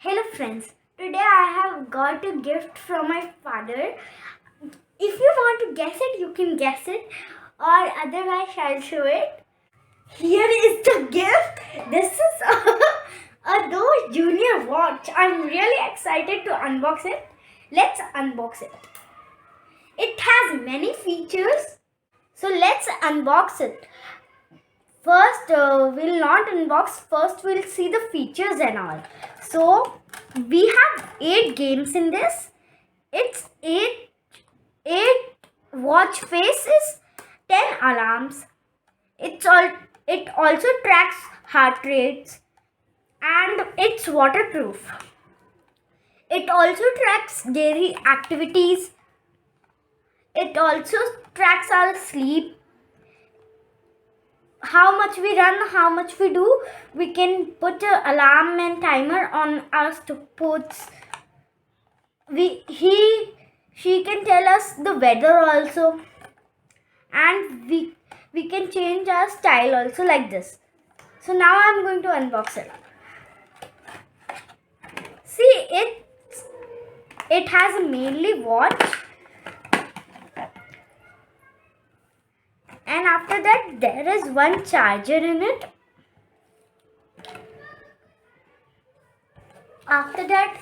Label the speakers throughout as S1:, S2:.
S1: Hello friends, today I have got a gift from my father. If you want to guess it, you can guess it, or otherwise I'll show it. Here is the gift. This is a Dose Junior watch. I'm really excited to unbox it. Let's unbox it. It has many features, so let's unbox it. First, we'll not unbox. First, we'll see the features and all. So, we have 8 games in this. It's 8 watch faces, 10 alarms. It also tracks heart rates and it's waterproof. It also tracks daily activities. It also tracks our sleep, how much we run, how much we do. We can put an alarm and timer on our sports. She can tell us the weather also, and we can change our style also like this. So now I'm going to unbox it. See, it has a mainly watch, and after that there is one charger in it. After that,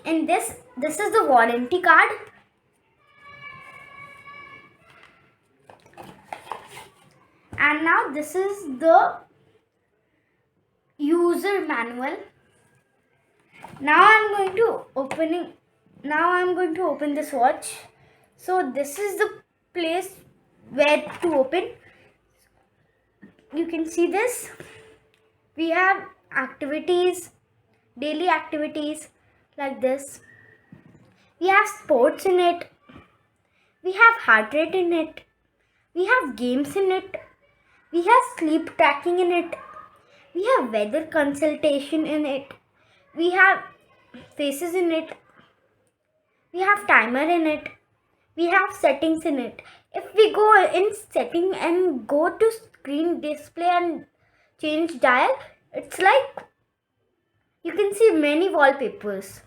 S1: in this is the warranty card. And now this is the user manual. Now I'm going to open this watch. So this is the place where to open. You can see this. We have activities, daily activities like this. We have sports in it. We have heart rate in it. We have games in it. We have sleep tracking in it. We have weather consultation in it. We have faces in it. We have timer in it. We have settings in it. If we go in setting and go to screen display and change dial, it's like you can see many wallpapers.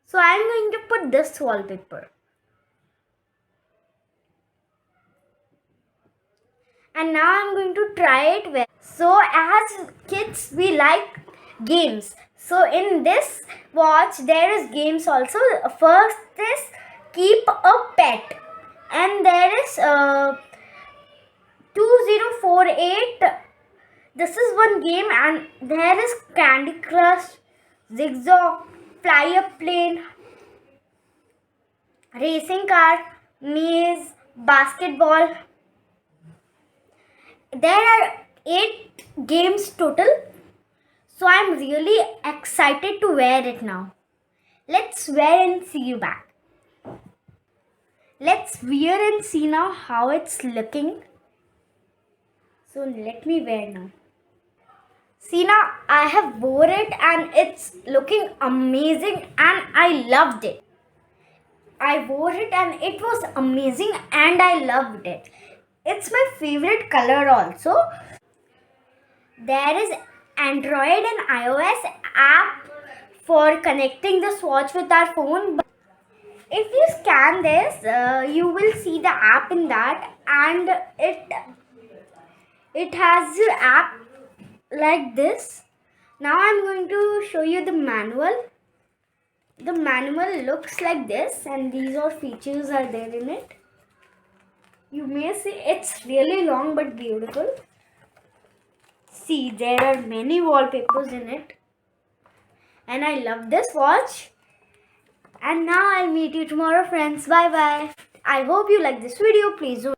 S1: So I'm going to put this wallpaper. And now I'm going to try it. So as kids, we like games. So in this watch, there is games also. First is keep a pet. And there is 2048. This is one game, and there is Candy Crush, Zigzag, Fly a Plane, Racing Car, Maze, Basketball. There are 8 games total. So I'm really excited to wear it now. Let's wear and see you back. Let's wear and see now how it's looking. So let me wear now. See now, I have wore it and it's looking amazing and I loved it. I wore it and it was amazing and I loved it. It's my favorite color also. There is Android and iOS app for connecting this watch with our phone. If you scan this, you will see the app in that, and it has the app like this. Now I'm going to show you the manual. The manual looks like this, and these are features are there in it. You may see it's really long but beautiful. See, there are many wallpapers in it. And I love this watch. And now I'll meet you tomorrow, friends. Bye bye. I hope you like this video. Please do